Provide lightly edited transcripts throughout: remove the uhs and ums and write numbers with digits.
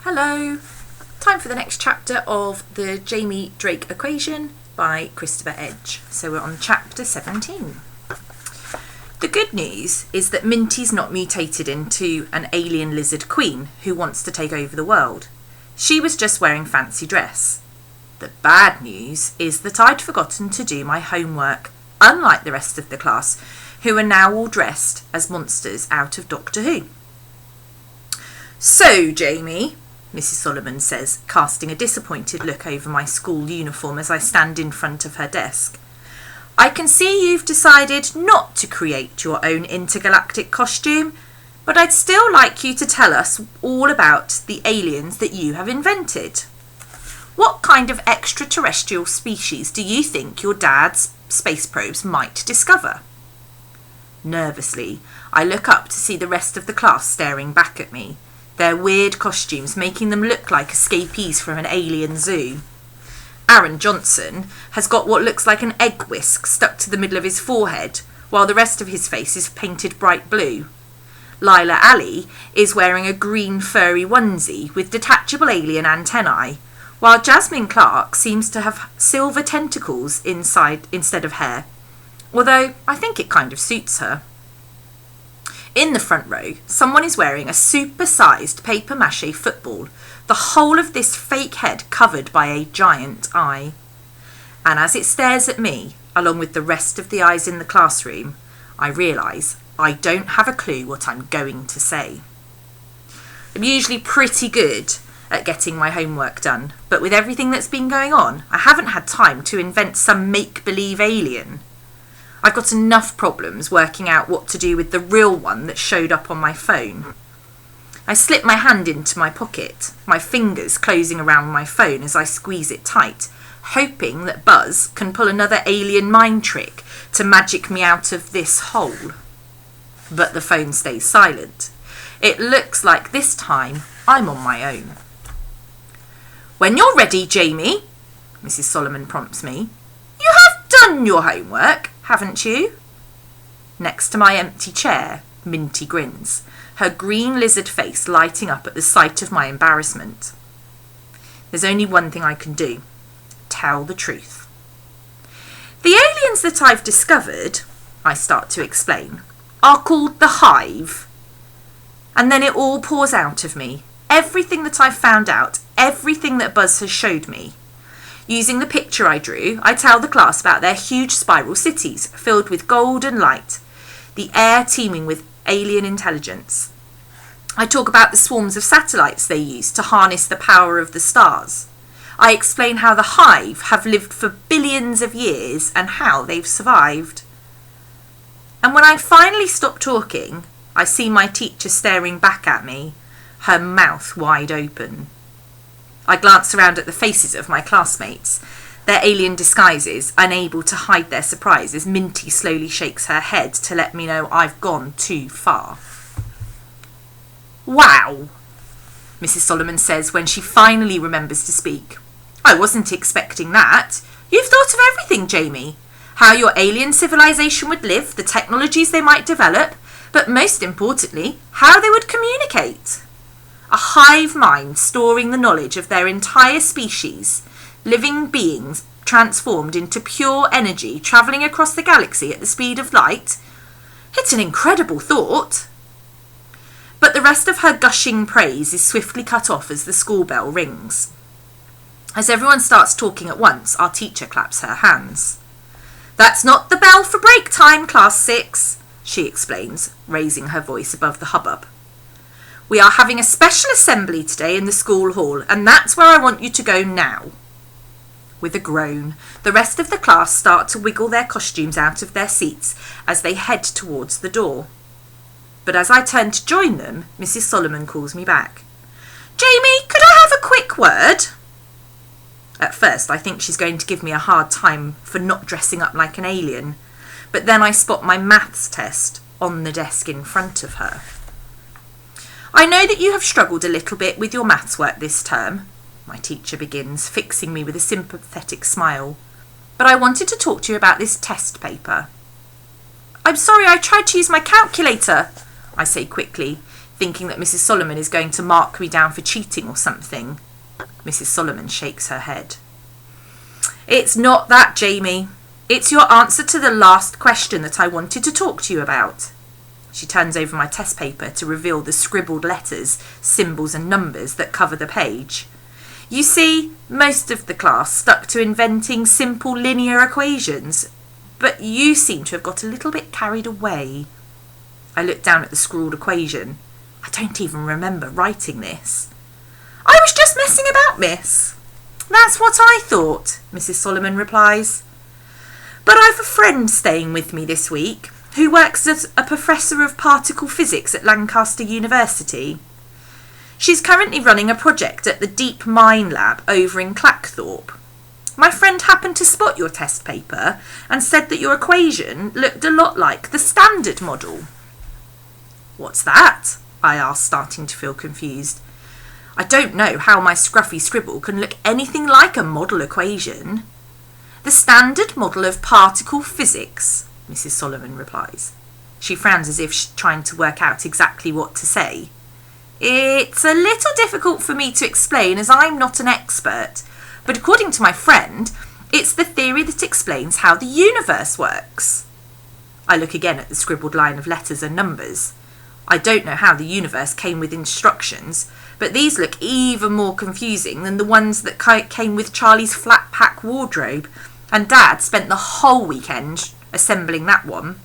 Hello! Time for the next chapter of the Jamie Drake equation by Christopher Edge. So we're on chapter 17. The good news is that Minty's not mutated into an alien lizard queen who wants to take over the world. She was just wearing fancy dress. The bad news is that I'd forgotten to do my homework, unlike the rest of the class, who are now all dressed as monsters out of Doctor Who. So, Jamie, Mrs. Solomon says, casting a disappointed look over my school uniform as I stand in front of her desk. I can see you've decided not to create your own intergalactic costume, but I'd still like you to tell us all about the aliens that you have invented. What kind of extraterrestrial species do you think your dad's space probes might discover? Nervously, I look up to see the rest of the class staring back at me, their weird costumes making them look like escapees from an alien zoo. Aaron Johnson has got what looks like an egg whisk stuck to the middle of his forehead, while the rest of his face is painted bright blue. Lila Ali is wearing a green furry onesie with detachable alien antennae, while Jasmine Clark seems to have silver tentacles inside instead of hair, although I think it kind of suits her. In the front row, someone is wearing a super-sized papier-mâché football, the whole of this fake head covered by a giant eye. And as it stares at me, along with the rest of the eyes in the classroom, I realise I don't have a clue what I'm going to say. I'm usually pretty good at getting my homework done, but with everything that's been going on, I haven't had time to invent some make-believe alien. I've got enough problems working out what to do with the real one that showed up on my phone. I slip my hand into my pocket, my fingers closing around my phone as I squeeze it tight, hoping that Buzz can pull another alien mind trick to magic me out of this hole. But the phone stays silent. It looks like this time I'm on my own. When you're ready, Jamie, Mrs. Solomon prompts me. You have done your homework, haven't you? Next to my empty chair, Minty grins, her green lizard face lighting up at the sight of my embarrassment. There's only one thing I can do. Tell the truth. The aliens that I've discovered, I start to explain, are called the Hive. And then it all pours out of me. Everything that I've found out, everything that Buzz has showed me. Using the picture I drew, I tell the class about their huge spiral cities filled with golden light, the air teeming with alien intelligence. I talk about the swarms of satellites they use to harness the power of the stars. I explain how the Hive have lived for billions of years and how they've survived. And when I finally stop talking, I see my teacher staring back at me, her mouth wide open. I glance around at the faces of my classmates, their alien disguises, unable to hide their surprise as Minty slowly shakes her head to let me know I've gone too far. Wow, Mrs. Solomon says when she finally remembers to speak. I wasn't expecting that. You've thought of everything, Jamie. How your alien civilization would live, the technologies they might develop, but most importantly, how they would communicate. A hive mind storing the knowledge of their entire species, living beings transformed into pure energy travelling across the galaxy at the speed of light. It's an incredible thought. But the rest of her gushing praise is swiftly cut off as the school bell rings. As everyone starts talking at once, our teacher claps her hands. That's not the bell for break time, Class 6, she explains, raising her voice above the hubbub. We are having a special assembly today in the school hall, and that's where I want you to go now. With a groan, the rest of the class start to wiggle their costumes out of their seats as they head towards the door. But as I turn to join them, Mrs. Solomon calls me back. Jamie, could I have a quick word? At first, I think she's going to give me a hard time for not dressing up like an alien, but then I spot my maths test on the desk in front of her. I know that you have struggled a little bit with your maths work this term, my teacher begins, fixing me with a sympathetic smile, but I wanted to talk to you about this test paper. I'm sorry, I tried to use my calculator, I say quickly, thinking that Mrs. Solomon is going to mark me down for cheating or something. Mrs. Solomon shakes her head. It's not that, Jamie. It's your answer to the last question that I wanted to talk to you about. She turns over my test paper to reveal the scribbled letters, symbols and numbers that cover the page. You see, most of the class stuck to inventing simple linear equations, but you seem to have got a little bit carried away. I looked down at the scrawled equation. I don't even remember writing this. I was just messing about, miss. That's what I thought, Mrs. Solomon replies. But I've a friend staying with me this week who works as a professor of particle physics at Lancaster University. She's currently running a project at the Deep Mine Lab over in Clackthorpe. My friend happened to spot your test paper and said that your equation looked a lot like the Standard Model. What's that? I asked, starting to feel confused. I don't know how my scruffy scribble can look anything like a model equation. The Standard Model of Particle Physics, Mrs. Solomon replies. She frowns as if she's trying to work out exactly what to say. It's a little difficult for me to explain as I'm not an expert, but according to my friend, it's the theory that explains how the universe works. I look again at the scribbled line of letters and numbers. I don't know how the universe came with instructions, but these look even more confusing than the ones that came with Charlie's flat pack wardrobe, and Dad spent the whole weekend assembling that one.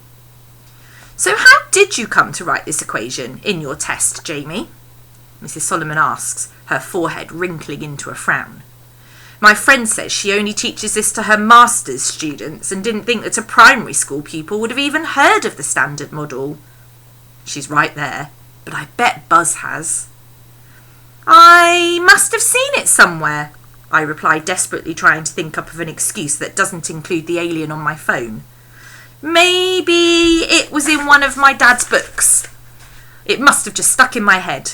So how did you come to write this equation in your test, Jamie? Mrs. Solomon asks, her forehead wrinkling into a frown. My friend says she only teaches this to her master's students and didn't think that a primary school pupil would have even heard of the Standard Model. She's right there, but I bet Buzz has. I must have seen it somewhere, I replied, desperately trying to think up of an excuse that doesn't include the alien on my phone. Maybe it was in one of my dad's books. It must have just stuck in my head.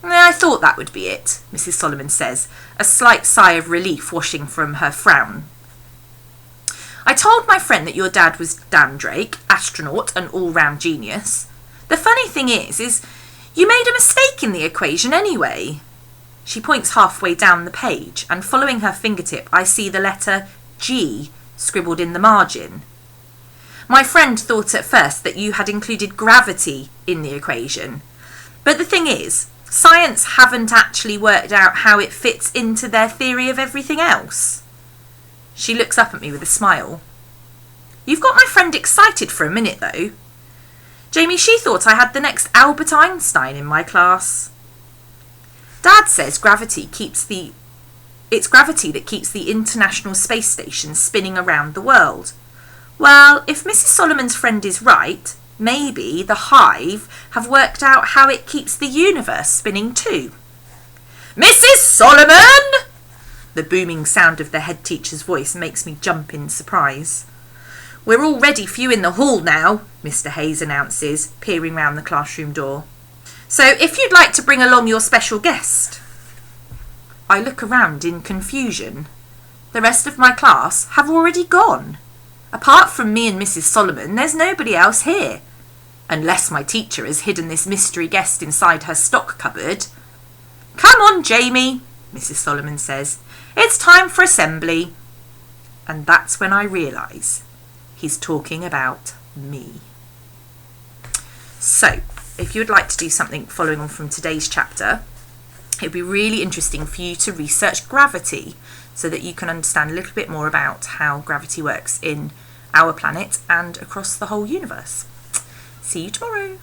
I thought that would be it, Mrs. Solomon says, a slight sigh of relief washing from her frown. I told my friend that your dad was Dan Drake, astronaut and all-round genius. The funny thing is you made a mistake in the equation anyway. She points halfway down the page, and following her fingertip I see the letter G scribbled in the margin. My friend thought at first that you had included gravity in the equation, but the thing is, science haven't actually worked out how it fits into their theory of everything else. She looks up at me with a smile. You've got my friend excited for a minute though. Jamie, she thought I had the next Albert Einstein in my class. Dad says it's gravity that keeps the International Space Station spinning around the world. Well, if Mrs. Solomon's friend is right, maybe the Hive have worked out how it keeps the universe spinning too. Mrs. Solomon! The booming sound of the head teacher's voice makes me jump in surprise. We're all ready for you in the hall now, Mr. Hayes announces, peering round the classroom door. So if you'd like to bring along your special guest. I look around in confusion. The rest of my class have already gone. Apart from me and Mrs. Solomon, there's nobody else here. Unless my teacher has hidden this mystery guest inside her stock cupboard. Come on, Jamie, Mrs. Solomon says. It's time for assembly. And that's when I realise he's talking about me. So, if you would like to do something following on from today's chapter, it would be really interesting for you to research gravity so that you can understand a little bit more about how gravity works in our planet and across the whole universe. See you tomorrow.